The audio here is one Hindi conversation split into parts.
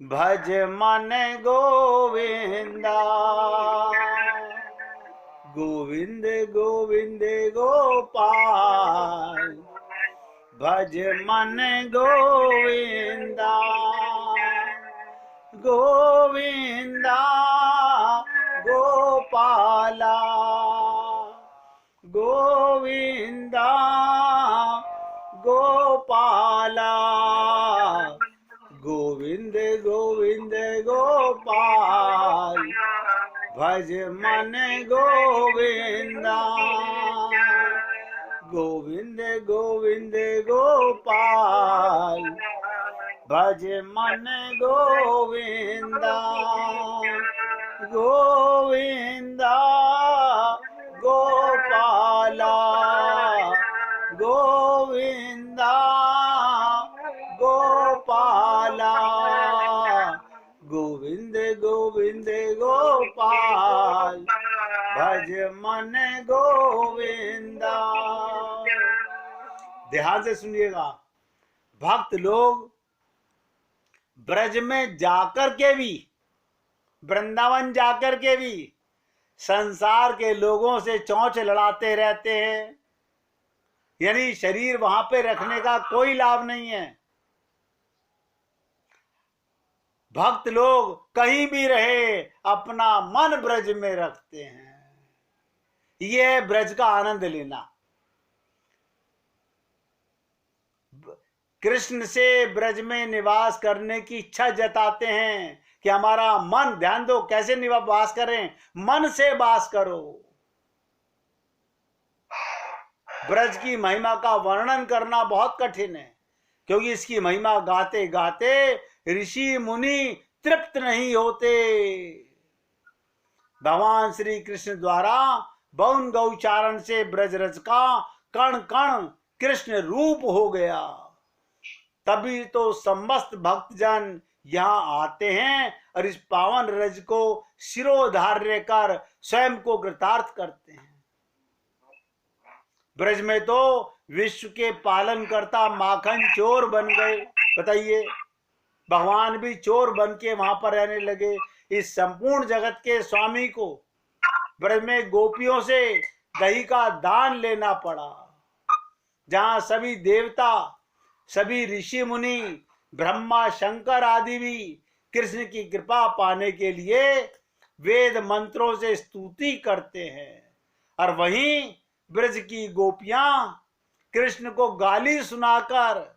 भज मन गोविंदा, गोविंद गोविंद गोपाल, भज मन गोविंदा, गोविंदा गोपाला, गोविंदा गोपाला, गोविंद गोविंद गोपाल, भज मन गोविंदा, गोविंद गोविंद गोपाल, भज मन गोविंदा, गोविंदा गोपाला, गोविंदा गोपाला, गोविंद गोविंद गोपाल, भज मन गोविंदा। ध्यान से सुनिएगा, भक्त लोग ब्रज में जाकर के भी, वृंदावन जाकर के भी संसार के लोगों से चोंच लड़ाते रहते हैं, यानी शरीर वहां पे रखने का कोई लाभ नहीं है। भक्त लोग कहीं भी रहे अपना मन ब्रज में रखते हैं, यह ब्रज का आनंद लेना। कृष्ण से ब्रज में निवास करने की इच्छा जताते हैं कि हमारा मन, ध्यान दो कैसे वास करें, मन से वास करो। ब्रज की महिमा का वर्णन करना बहुत कठिन है, क्योंकि इसकी महिमा गाते गाते ऋषि मुनि तृप्त नहीं होते। भगवान श्री कृष्ण द्वारा बौन गौचारण से ब्रज रज का कण कण कृष्ण रूप हो गया, तभी तो समस्त भक्तजन यहाँ आते हैं और इस पावन रज को शिरोधार्य कर स्वयं को कृतार्थ करते हैं। ब्रज में तो विश्व के पालन करता माखन चोर बन गए, बताइए, भगवान भी चोर बन के वहां पर रहने लगे। इस संपूर्ण जगत के स्वामी को ब्रज में गोपियों से दही का दान लेना पड़ा, जहां सभी देवता, सभी ऋषि मुनि, ब्रह्मा शंकर आदि भी कृष्ण की कृपा पाने के लिए वेद मंत्रों से स्तुति करते हैं, और वहीं ब्रज की गोपियां कृष्ण को गाली सुनाकर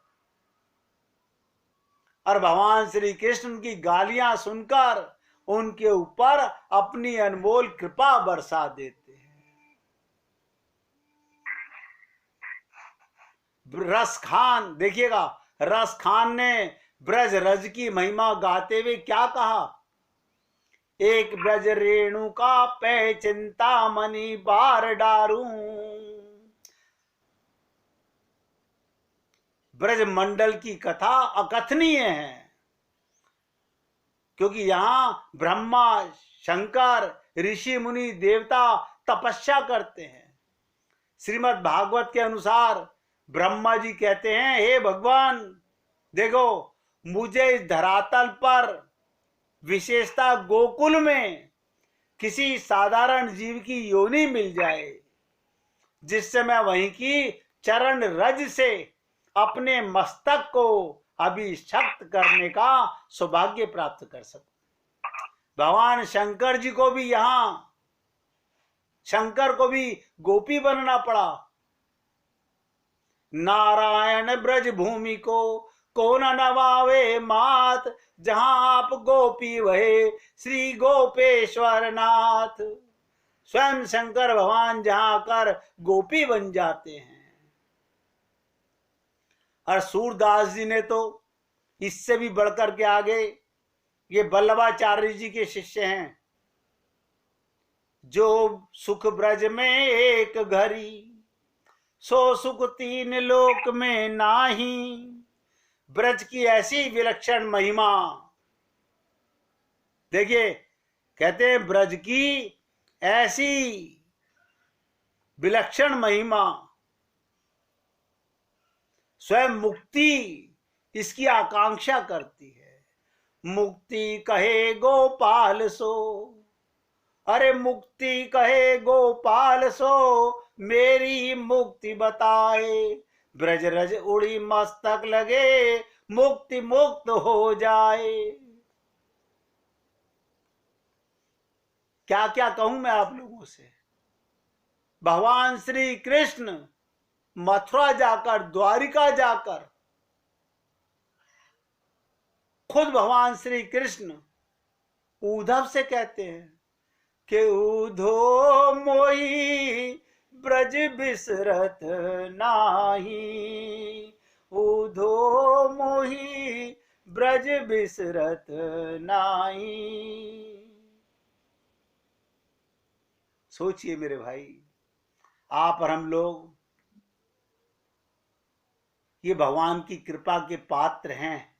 और भगवान श्री कृष्ण की गालियां सुनकर उनके ऊपर अपनी अनमोल कृपा बरसा देते हैं। रस खान, देखिएगा, रस खान ने ब्रज रज की महिमा गाते हुए क्या कहा, एक ब्रज रेणु का पै चिंता मणि बार डारू। ब्रज मंडल की कथा अकथनीय है, क्योंकि यहां ब्रह्मा शंकर ऋषि मुनि देवता तपस्या करते हैं। श्रीमद् भागवत के अनुसार ब्रह्मा जी कहते हैं, हे भगवान, देखो मुझे इस धरातल पर, विशेषता गोकुल में, किसी साधारण जीव की योनि मिल जाए, जिससे मैं वहीं की चरण रज से अपने मस्तक को अभिषक्त करने का सौभाग्य प्राप्त कर सकूं। भगवान शंकर जी को भी यहां, शंकर को भी गोपी बनना पड़ा। नारायण ब्रज भूमि को कौन नवावे मात, जहां आप गोपी वहे श्री गोपेश्वर नाथ। स्वयं शंकर भगवान जहां कर गोपी बन जाते हैं। और सूरदास जी ने तो इससे भी बढ़कर के आगे, ये वल्लभाचार्य जी के शिष्य हैं, जो सुख ब्रज में एक घड़ी, सो सुख तीन लोक में नाही। ब्रज की ऐसी विलक्षण महिमा, देखिए, कहते हैं ब्रज की ऐसी विलक्षण महिमा, स्वयं मुक्ति इसकी आकांक्षा करती है। मुक्ति कहे गोपाल सो। अरे मुक्ति कहे गोपाल सो, मेरी मुक्ति बताए। ब्रज रज उड़ी मस्तक लगे, मुक्ति मुक्त हो जाए। क्या क्या कहूं मैं आप लोगों से। भगवान श्री कृष्ण मथुरा जाकर, द्वारिका जाकर, खुद भगवान श्री कृष्ण उद्धव से कहते हैं कि उधो मोई ब्रज बिसरत नाही, उधो मोही ब्रज बिसरत नाही। सोचिए मेरे भाई, आप और हम लोग ये भगवान की कृपा के पात्र हैं,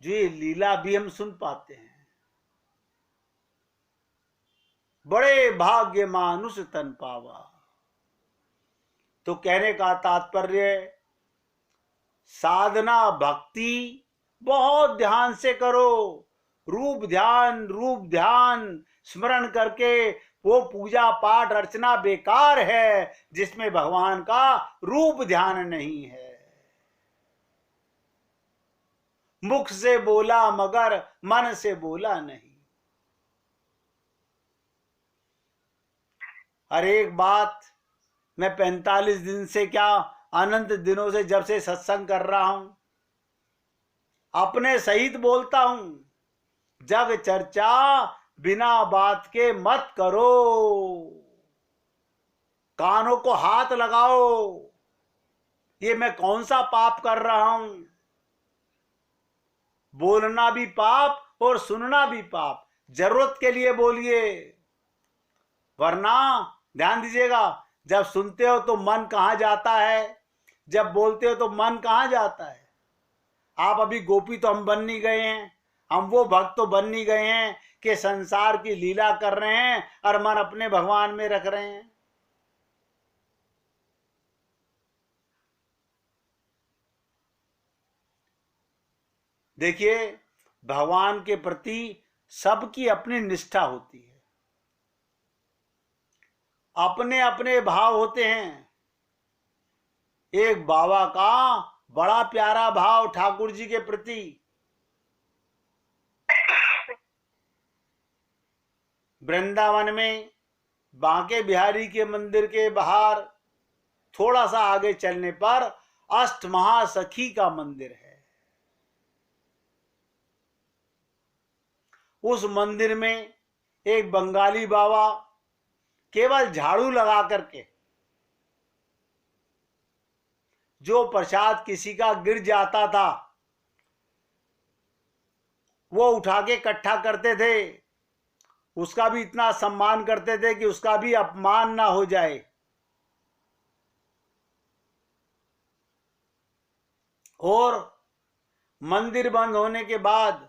जो ये लीला भी हम सुन पाते हैं। बड़े भाग्य मानुष तन पावा। तो कहने का तात्पर्य, साधना भक्ति बहुत ध्यान से करो। रूप ध्यान स्मरण करके वो पूजा पाठ अर्चना बेकार है जिसमें भगवान का रूप ध्यान नहीं है। मुख से बोला मगर मन से बोला नहीं। हर एक बात मैं 45 दिन से, क्या अनंत दिनों से, जब से सत्संग कर रहा हूं, अपने सहित बोलता हूं। जग चर्चा बिना बात के मत करो। कानों को हाथ लगाओ, ये मैं कौन सा पाप कर रहा हूं। बोलना भी पाप और सुनना भी पाप। जरूरत के लिए बोलिए, वरना ध्यान दीजिएगा, जब सुनते हो तो मन कहां जाता है, जब बोलते हो तो मन कहां जाता है। आप अभी गोपी तो हम बन नहीं गए हैं, हम वो भक्त तो बन नहीं गए हैं कि संसार की लीला कर रहे हैं और मन अपने भगवान में रख रहे हैं। देखिए, भगवान के प्रति सबकी अपनी निष्ठा होती है, अपने अपने भाव होते हैं। एक बाबा का बड़ा प्यारा भाव ठाकुर जी के प्रति। वृंदावन में बांके बिहारी के मंदिर के बाहर थोड़ा सा आगे चलने पर अष्ट महासखी का मंदिर है। उस मंदिर में एक बंगाली बाबा केवल झाड़ू लगा करके, जो प्रसाद किसी का गिर जाता था वो उठा के इकट्ठा करते थे। उसका भी इतना सम्मान करते थे कि उसका भी अपमान ना हो जाए। और मंदिर बंद होने के बाद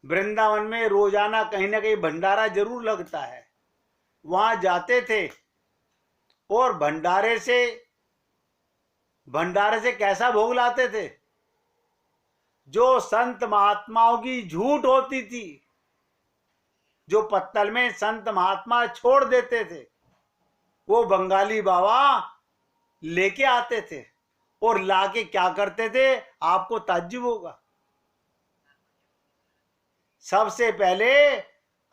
वृंदावन में रोजाना कहीं ना कहीं भंडारा जरूर लगता है, वहां जाते थे। और भंडारे से कैसा भोग लाते थे, जो संत महात्माओं की झूठ होती थी, जो पत्तल में संत महात्मा छोड़ देते थे, वो बंगाली बाबा लेके आते थे। और लाके क्या करते थे, आपको ताज्जुब होगा। सबसे पहले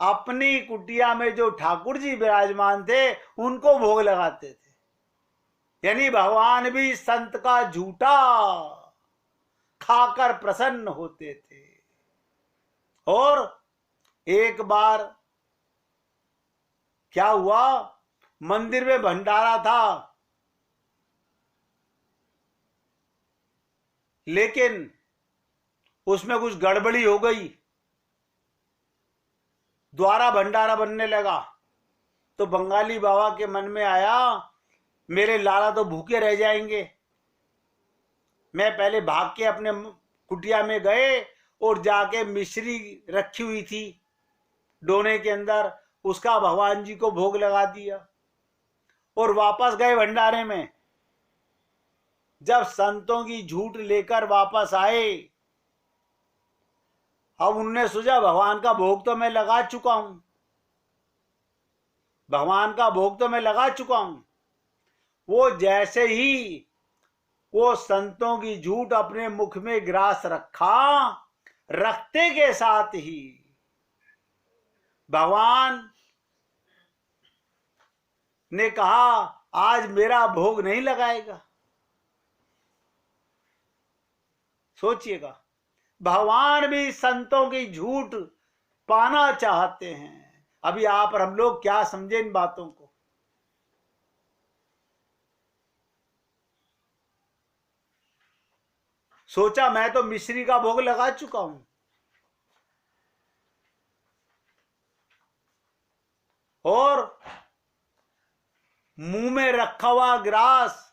अपनी कुटिया में जो ठाकुर जी विराजमान थे उनको भोग लगाते थे। यानी भगवान भी संत का झूठा खाकर प्रसन्न होते थे। और एक बार क्या हुआ, मंदिर में भंडारा था, लेकिन उसमें कुछ गड़बड़ी हो गई, द्वारा भंडारा बनने लगा। तो बंगाली बाबा के मन में आया, मेरे लाला तो भूखे रह जाएंगे। मैं पहले भाग के अपने कुटिया में गए और जाके मिश्री रखी हुई थी डोने के अंदर, उसका भगवान जी को भोग लगा दिया और वापस गए भंडारे में। जब संतों की झूठ लेकर वापस आए अब उनने सोचा भगवान का भोग तो मैं लगा चुका हूं, भगवान का भोग तो मैं लगा चुका हूं। वो जैसे ही वो संतों की झूठ अपने मुख में ग्रास रखा, रखते के साथ ही भगवान ने कहा आज मेरा भोग नहीं लगाएगा। सोचिएगा, भगवान भी संतों की झूठ पाना चाहते हैं। अभी आप और हम लोग क्या समझे इन बातों को। सोचा मैं तो मिश्री का भोग लगा चुका हूं, और मुंह में रखा हुआ ग्रास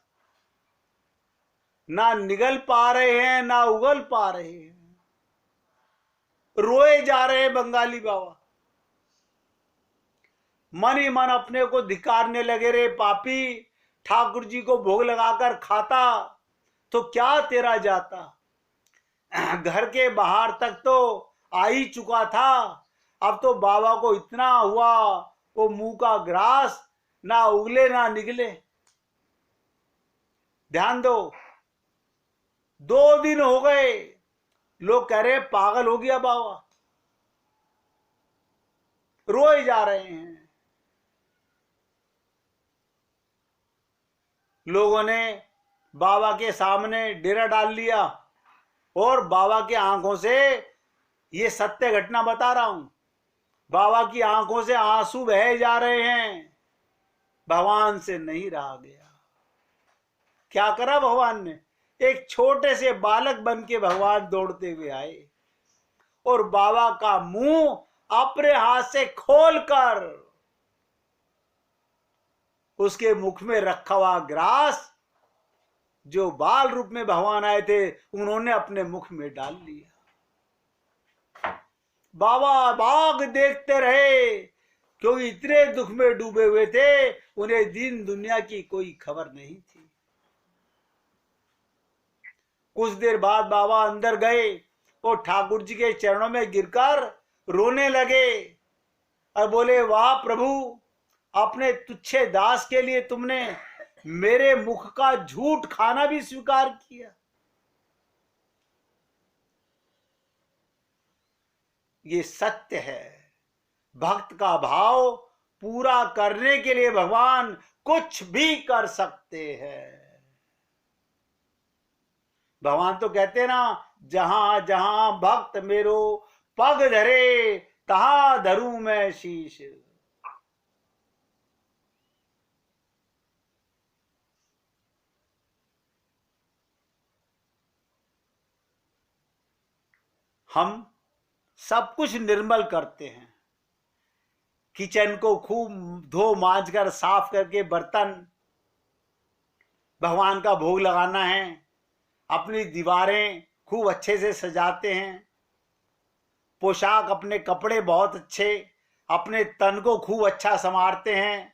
ना निगल पा रहे हैं ना उगल पा रहे हैं, रोए जा रहे हैं बंगाली बाबा। मन ही मन अपने को धिकारने लगे, रे पापी, ठाकुर जी को भोग लगाकर खाता तो क्या तेरा जाता। घर के बाहर तक तो आ ही चुका था, अब तो बाबा को इतना हुआ वो मुंह का ग्रास ना उगले ना निगले। ध्यान दो, 2 दिन हो गए, लोग कह रहे पागल हो गया बाबा, रोए जा रहे हैं। लोगों ने बाबा के सामने डेरा डाल लिया, और बाबा की आंखों से, ये सत्य घटना बता रहा हूं, बाबा की आंखों से आंसू बह जा रहे हैं। भगवान से नहीं रहा गया। क्या करा भगवान ने? एक छोटे से बालक बन के भगवान दौड़ते हुए आए और बाबा का मुंह अपने हाथ से खोलकर उसके मुख में रखा हुआ ग्रास, जो बाल रूप में भगवान आए थे, उन्होंने अपने मुख में डाल लिया। बाबा बाग देखते रहे, क्योंकि इतने दुख में डूबे हुए थे, उन्हें दीन दुनिया की कोई खबर नहीं थी। कुछ देर बाद बाबा अंदर गए और ठाकुर जी के चरणों में गिरकर रोने लगे और बोले, वाह प्रभु, अपने तुच्छे दास के लिए तुमने मेरे मुख का झूठ खाना भी स्वीकार किया। ये सत्य है। भक्त का भाव पूरा करने के लिए भगवान कुछ भी कर सकते हैं। भगवान तो कहते हैं ना, जहां जहां भक्त मेरो पग धरे, तहां धरूं मैं शीश। हम सब कुछ निर्मल करते हैं, किचन को खूब धो मांज कर साफ करके बर्तन, भगवान का भोग लगाना है, अपनी दीवारें खूब अच्छे से सजाते हैं, पोशाक अपने कपड़े बहुत अच्छे, अपने तन को खूब अच्छा संवारते हैं,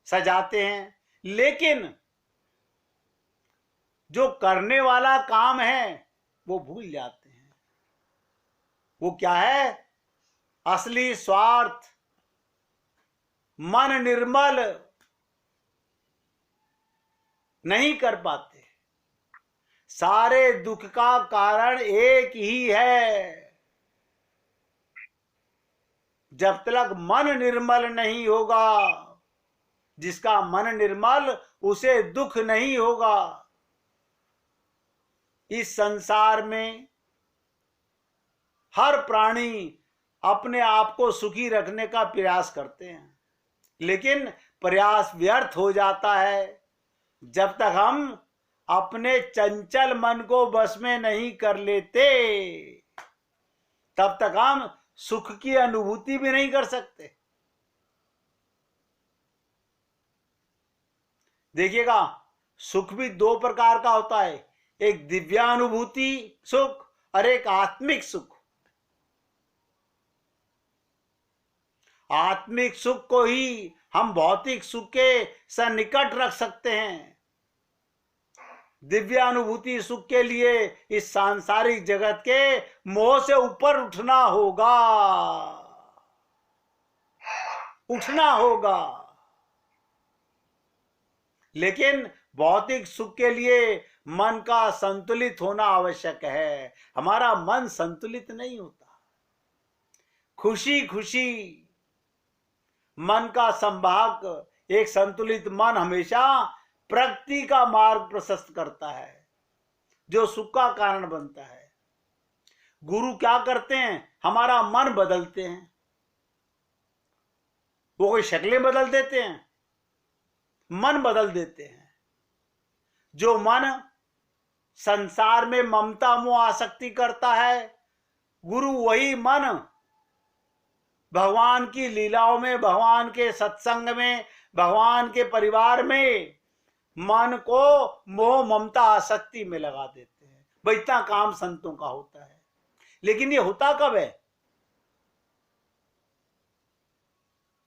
सजाते हैं, लेकिन जो करने वाला काम है वो भूल जाते हैं। वो क्या है? असली स्वार्थ। मन निर्मल नहीं कर पाते। सारे दुख का कारण एक ही है, जब तक मन निर्मल नहीं होगा। जिसका मन निर्मल, उसे दुख नहीं होगा। इस संसार में हर प्राणी अपने आप को सुखी रखने का प्रयास करते हैं, लेकिन प्रयास व्यर्थ हो जाता है जब तक हम अपने चंचल मन को बस में नहीं कर लेते। तब तक हम सुख की अनुभूति भी नहीं कर सकते। देखिएगा, सुख भी 2 प्रकार का होता है, एक दिव्यानुभूति सुख और एक आत्मिक सुख। आत्मिक सुख को ही हम भौतिक सुख के सन्निकट रख सकते हैं। दिव्यानुभूति सुख के लिए इस सांसारिक जगत के मोह से ऊपर उठना होगा, उठना होगा। लेकिन भौतिक सुख के लिए मन का संतुलित होना आवश्यक है। हमारा मन संतुलित नहीं होता। खुशी खुशी मन का संवाहक एक संतुलित मन हमेशा प्रगति का मार्ग प्रशस्त करता है, जो सुख का कारण बनता है। गुरु क्या करते हैं? हमारा मन बदलते हैं। वो कोई शक्लें बदल देते हैं, मन बदल देते हैं। जो मन संसार में ममता मोह आसक्ति करता है, गुरु वही मन भगवान की लीलाओं में, भगवान के सत्संग में, भगवान के परिवार में मन को मोह ममता आसक्ति में लगा देते हैं। भाई इतना काम संतों का होता है। लेकिन ये होता कब है?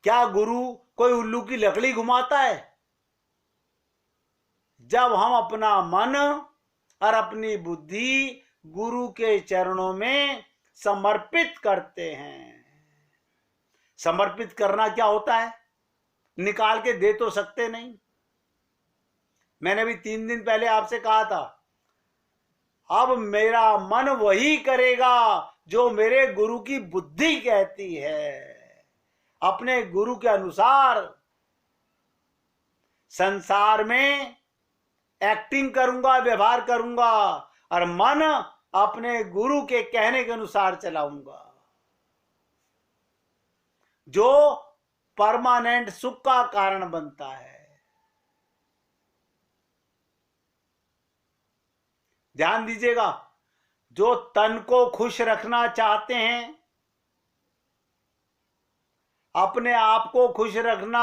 क्या गुरु कोई उल्लू की लकड़ी घुमाता है? जब हम अपना मन और अपनी बुद्धि गुरु के चरणों में समर्पित करते हैं। समर्पित करना क्या होता है? निकाल के दे तो सकते नहीं। मैंने भी 3 दिन पहले आपसे कहा था, अब मेरा मन वही करेगा जो मेरे गुरु की बुद्धि कहती है। अपने गुरु के अनुसार संसार में एक्टिंग करूंगा, व्यवहार करूंगा, और मन अपने गुरु के कहने के अनुसार चलाऊंगा, जो परमानेंट सुख का कारण बनता है। ध्यान दीजिएगा, जो तन को खुश रखना चाहते हैं, अपने आप को खुश रखना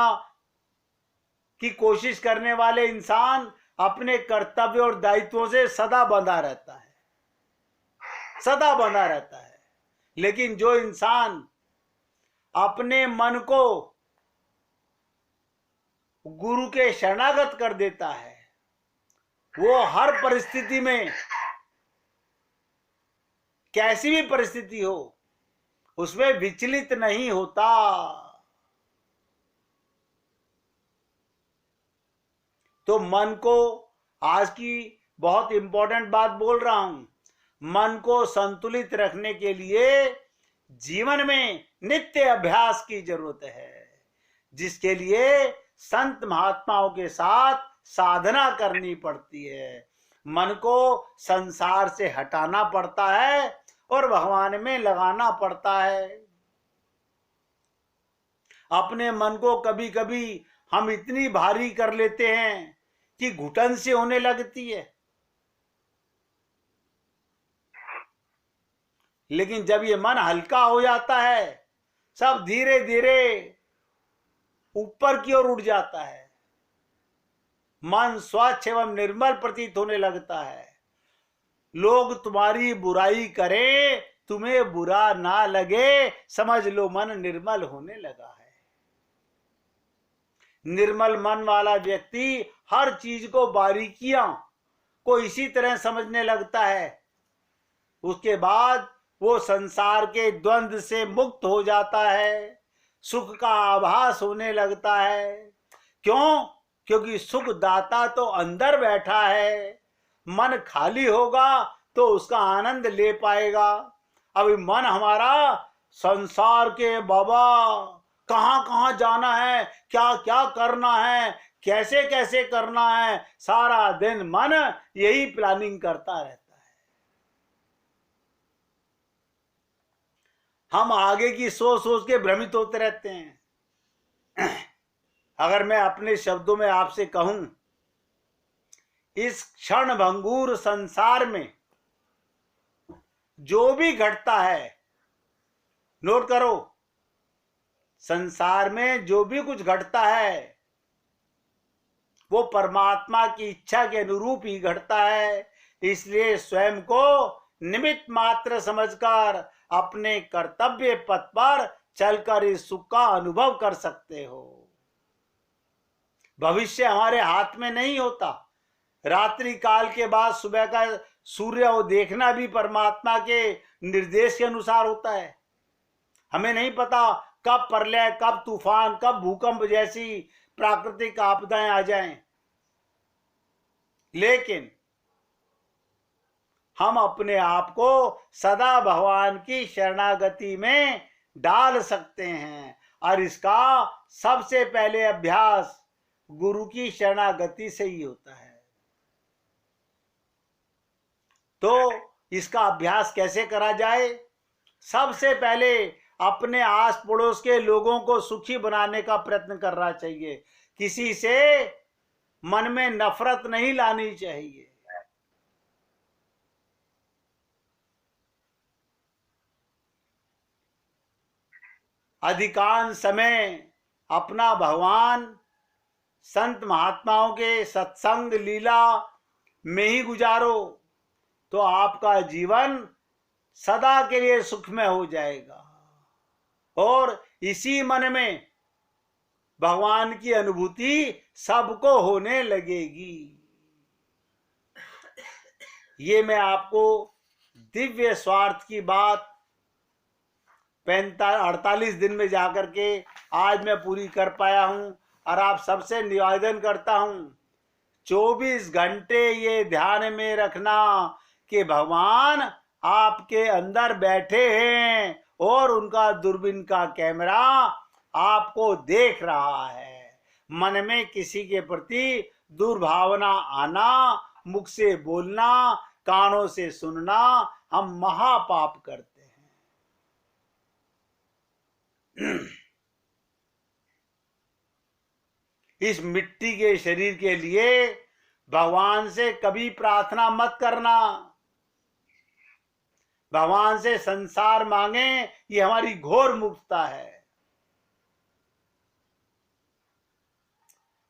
की कोशिश करने वाले इंसान अपने कर्तव्य और दायित्वों से सदा बंधा रहता है, सदा बंधा रहता है। लेकिन जो इंसान अपने मन को गुरु के शरणागत कर देता है, वो हर परिस्थिति में, कैसी भी परिस्थिति हो, उसमें विचलित नहीं होता। तो मन को, आज की बहुत इंपॉर्टेंट बात बोल रहा हूं, मन को संतुलित रखने के लिए जीवन में नित्य अभ्यास की जरूरत है, जिसके लिए संत महात्माओं के साथ साधना करनी पड़ती है। मन को संसार से हटाना पड़ता है और भगवान में लगाना पड़ता है। अपने मन को कभी कभी हम इतनी भारी कर लेते हैं कि घुटन से होने लगती है। लेकिन जब ये मन हल्का हो जाता है, सब धीरे धीरे ऊपर की ओर उठ जाता है। मन स्वच्छ एवं निर्मल प्रतीत होने लगता है। लोग तुम्हारी बुराई करें, तुम्हें बुरा ना लगे, समझ लो मन निर्मल होने लगा है। निर्मल मन वाला व्यक्ति हर चीज को, बारीकियां को इसी तरह समझने लगता है। उसके बाद वो संसार के द्वंद्व से मुक्त हो जाता है, सुख का आभास होने लगता है। क्यों? क्योंकि सुख दाता तो अंदर बैठा है। मन खाली होगा तो उसका आनंद ले पाएगा। अभी मन हमारा संसार के बाबा, कहां कहां जाना है, क्या क्या करना है, कैसे कैसे करना है, सारा दिन मन यही प्लानिंग करता रहता है। हम आगे की सोच सोच के भ्रमित होते रहते हैं। अगर मैं अपने शब्दों में आपसे कहूं, इस क्षण भंगुर संसार में जो भी घटता है, नोट करो, संसार में जो भी कुछ घटता है वो परमात्मा की इच्छा के अनुरूप ही घटता है। इसलिए स्वयं को निमित्त मात्र समझकर अपने कर्तव्य पथ पर चलकर इस सुख का अनुभव कर सकते हो। भविष्य हमारे हाथ में नहीं होता, रात्रि काल के बाद सुबह का सूर्य वो देखना भी परमात्मा के निर्देश के अनुसार होता है। हमें नहीं पता कब प्रलय, कब तूफान, कब भूकंप जैसी प्राकृतिक आपदाएं आ जाएं, लेकिन हम अपने आप को सदा भगवान की शरणागति में डाल सकते हैं, और इसका सबसे पहले अभ्यास गुरु की शरणागति से ही होता है। तो इसका अभ्यास कैसे करा जाए? सबसे पहले अपने आस पड़ोस के लोगों को सुखी बनाने का प्रयत्न करना चाहिए। किसी से मन में नफरत नहीं लानी चाहिए। अधिकांश समय अपना भगवान संत महात्माओं के सत्संग लीला में ही गुजारो, तो आपका जीवन सदा के लिए सुखमय हो जाएगा और इसी मन में भगवान की अनुभूति सबको होने लगेगी। ये मैं आपको दिव्य स्वार्थ की बात 48 दिन में जाकर के आज मैं पूरी कर पाया हूं, और आप सबसे निवेदन करता हूं 24 घंटे ये ध्यान में रखना कि भगवान आपके अंदर बैठे हैं और उनका दूरबीन का कैमरा आपको देख रहा है। मन में किसी के प्रति दुर्भावना आना, मुख से बोलना, कानों से सुनना, हम महापाप करते हैं। इस मिट्टी के शरीर के लिए भगवान से कभी प्रार्थना मत करना। भगवान से संसार मांगे, ये हमारी घोर मुक्तता है।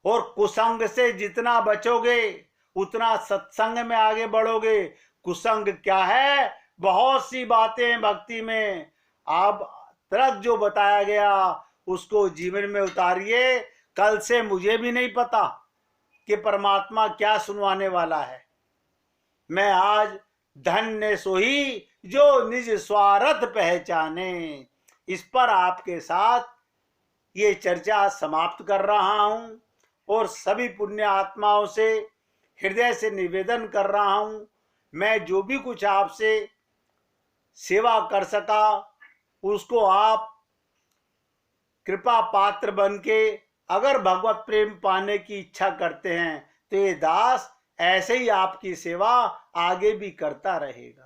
और कुसंग से जितना बचोगे उतना सत्संग में आगे बढ़ोगे। कुसंग क्या है? बहुत सी बातें भक्ति में अब तक जो बताया गया उसको जीवन में उतारिए। कल से मुझे भी नहीं पता कि परमात्मा क्या सुनवाने वाला है। मैं आज धन्य सोई जो निज स्वार्थ पहचाने, इस पर आपके साथ ये चर्चा समाप्त कर रहा हूं और सभी पुण्य आत्माओं से हृदय से निवेदन कर रहा हूं, मैं जो भी कुछ आपसे सेवा कर सका उसको आप कृपा पात्र बन के अगर भगवत प्रेम पाने की इच्छा करते हैं तो ये दास ऐसे ही आपकी सेवा आगे भी करता रहेगा।